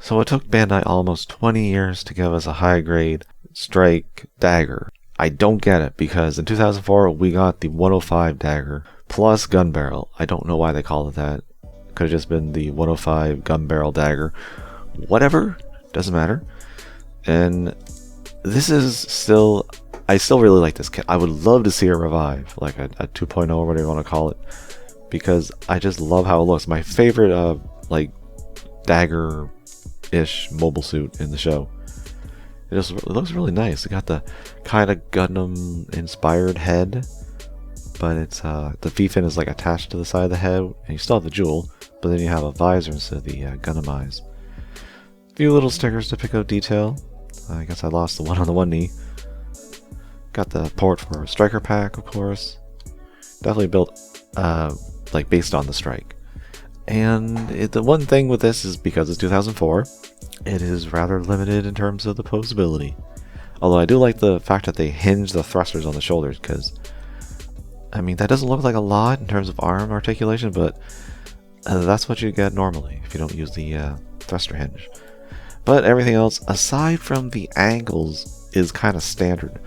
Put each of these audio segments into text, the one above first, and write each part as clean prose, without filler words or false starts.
So it took Bandai almost 20 years to give us a high-grade strike dagger. I don't get it, because in 2004 we got the 105 dagger plus Gunbarrel. I don't know why they called it that. Could have just been the 105 Gunbarrel dagger. Whatever, doesn't matter. And this is still, I still really like this kit. I would love to see a revive, like a 2.0 or whatever you want to call it, because I just love how it looks. My favorite like dagger-ish mobile suit in the show. It looks really nice. It got the kind of Gundam inspired head, but it's the V-fin is like attached to the side of the head, and you still have the jewel, but then you have a visor instead of the Gundam eyes. A few little stickers to pick out detail. I guess I lost the one on the one knee. Got the port for a striker pack, of course. Definitely built like based on the strike. And the one thing with this is because it's 2004, it is rather limited in terms of the posability. Although I do like the fact that they hinge the thrusters on the shoulders, because I mean that doesn't look like a lot in terms of arm articulation, but that's what you get normally if you don't use the thruster hinge. But everything else, aside from the angles, is kind of standard.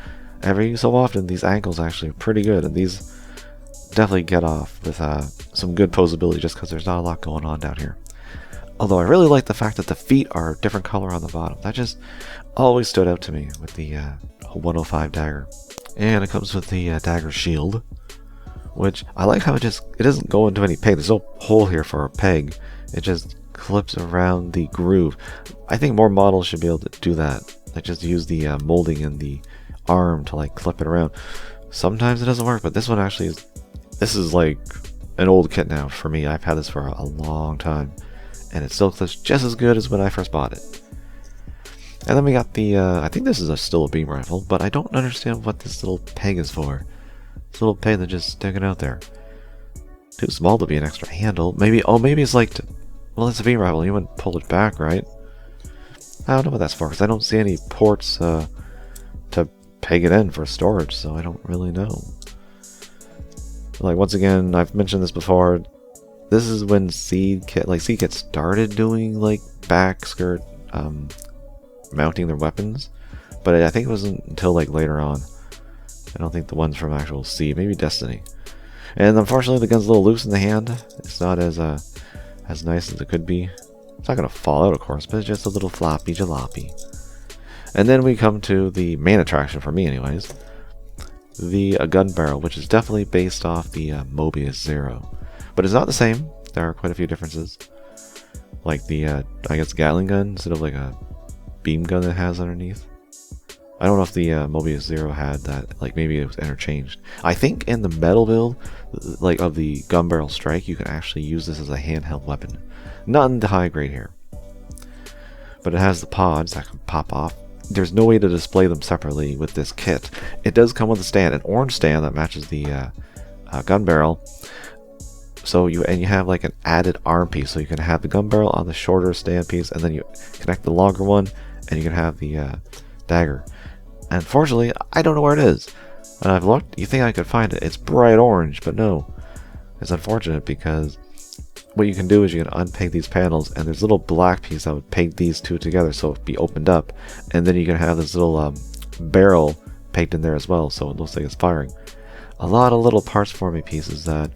Every so often these angles actually are pretty good, and these definitely get off with some good posability just because there's not a lot going on down here. Although I really like the fact that the feet are a different color on the bottom. That just always stood out to me with the 105 dagger. And it comes with the dagger shield, which I like how it doesn't go into any peg. There's no hole here for a peg. It just clips around the groove. I think more models should be able to do that. Like just use the molding in the arm to like clip it around. Sometimes it doesn't work, but this one actually is. This is like an old kit now for me. I've had this for a long time, and it still clips just as good as when I first bought it. And then we got the, I think this is still a beam rifle, but I don't understand what this little peg is for. This little peg that's just sticking out there. Too small to be an extra handle. Maybe, oh, maybe it's like, well, it's a beam rifle. You wouldn't pull it back, right? I don't know what that's for, because I don't see any ports to peg it in for storage, so I don't really know. Like, once again, I've mentioned this before. This is when Seed Kit started doing like back skirt mounting their weapons, but I think it wasn't until like later on. I don't think the ones from actual Seed, maybe Destiny. And unfortunately, the gun's a little loose in the hand. It's not as nice as it could be. It's not gonna fall out, of course, but it's just a little floppy jalopy. And then we come to the main attraction for me, anyways. The Gunbarrel, which is definitely based off the Mobius Zero, but it's not the same. There are quite a few differences, like the I guess Gatling gun instead of like a beam gun that has underneath. I don't know if the Mobius Zero had that. Like maybe it was interchanged. I think in the metal build, like of the Gunbarrel Strike, you can actually use this as a handheld weapon. Not in the high grade here, but it has the pods that can pop off. There's no way to display them separately with this kit. It does come with a stand, an orange stand that matches the Gunbarrel. So you have like an added arm piece, so you can have the Gunbarrel on the shorter stand piece, and then you connect the longer one, and you can have the dagger. Unfortunately, I don't know where it is. When I've looked, you think I could find it. It's bright orange, but no. It's unfortunate because what you can do is you can unpeg these panels, and there's a little black piece that would peg these two together so it'd be opened up, and then you can have this little barrel pegged in there as well, so it looks like it's firing. A lot of little parts forming pieces that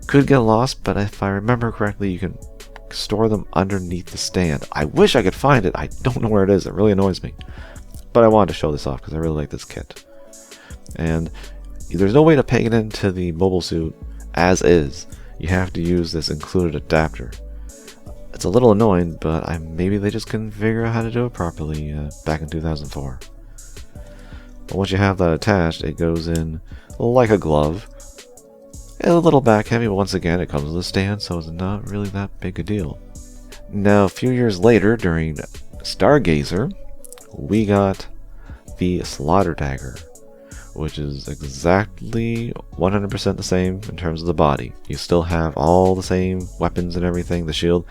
could get lost, but if I remember correctly, you can store them underneath the stand. I wish I could find it. I don't know where it is. It really annoys me. But I wanted to show this off because I really like this kit. And there's no way to peg it into the mobile suit as is. You have to use this included adapter. It's a little annoying, but maybe they just couldn't figure out how to do it properly back in 2004. But once you have that attached, it goes in like a glove. And a little back heavy, but once again, it comes with a stand, so it's not really that big a deal. Now, a few years later, during Stargazer, we got the Slaughter Dagger, which is exactly 100% the same in terms of the body. You still have all the same weapons and everything, the shield.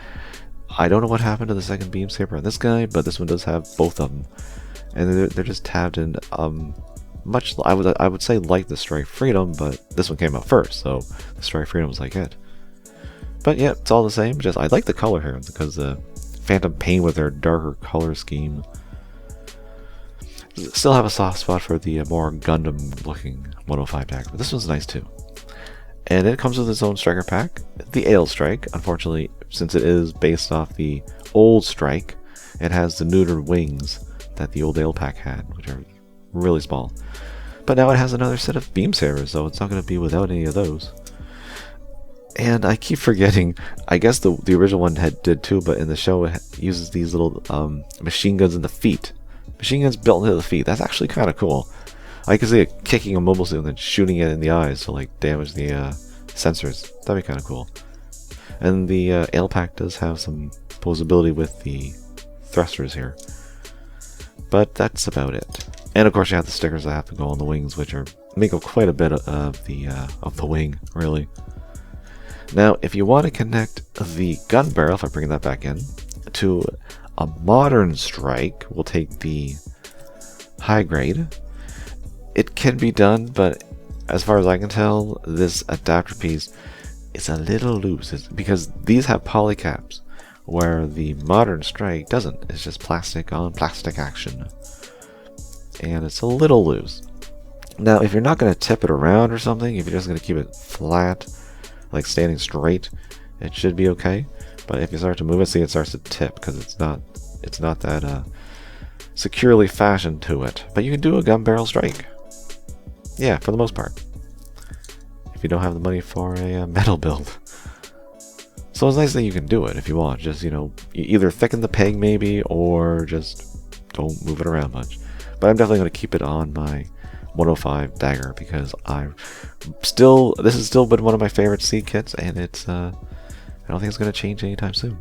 I don't know what happened to the second beam saber on this guy, but this one does have both of them. And they're just tabbed in much, I would say like the Strike Freedom, but this one came out first, so the Strike Freedom was like it. But yeah, it's all the same, just I like the color here because the Phantom Pain with their darker color scheme. Still have a soft spot for the more Gundam looking 105 Dagger, but this one's nice too. And it comes with its own striker pack, the Ale Strike. Unfortunately, since it is based off the old Strike, it has the neutered wings that the old Ale pack had, which are really small. But now it has another set of beam sabers, so it's not going to be without any of those. And I keep forgetting, I guess the original one did too, but in the show it uses these little machine guns in the feet. Machine guns built into the feet. That's actually kind of cool. I can see it kicking a mobile suit and then shooting it in the eyes to like damage the sensors. That'd be kind of cool. And the Ale pack does have some posability with the thrusters here. But that's about it. And of course you have the stickers that have to go on the wings, which make up quite a bit of the wing, really. Now, if you want to connect the Gunbarrel, if I bring that back in, to a modern Strike, we'll take the high grade. It can be done, but as far as I can tell, this adapter piece is a little loose. It's because these have polycaps, where the modern Strike doesn't. It's just plastic on plastic action. And it's a little loose. Now, if you're not going to tip it around or something, if you're just going to keep it flat, like standing straight, it should be okay. But if you start to move it, see, it starts to tip because it's not that securely fashioned to it. But you can do a Gunbarrel Strike. Yeah, for the most part. If you don't have the money for a metal build. So it's nice that you can do it if you want. Just, you either thicken the peg maybe, or just don't move it around much. But I'm definitely going to keep it on my 105 Dagger because this has still been one of my favorite seed kits, and I don't think it's going to change anytime soon.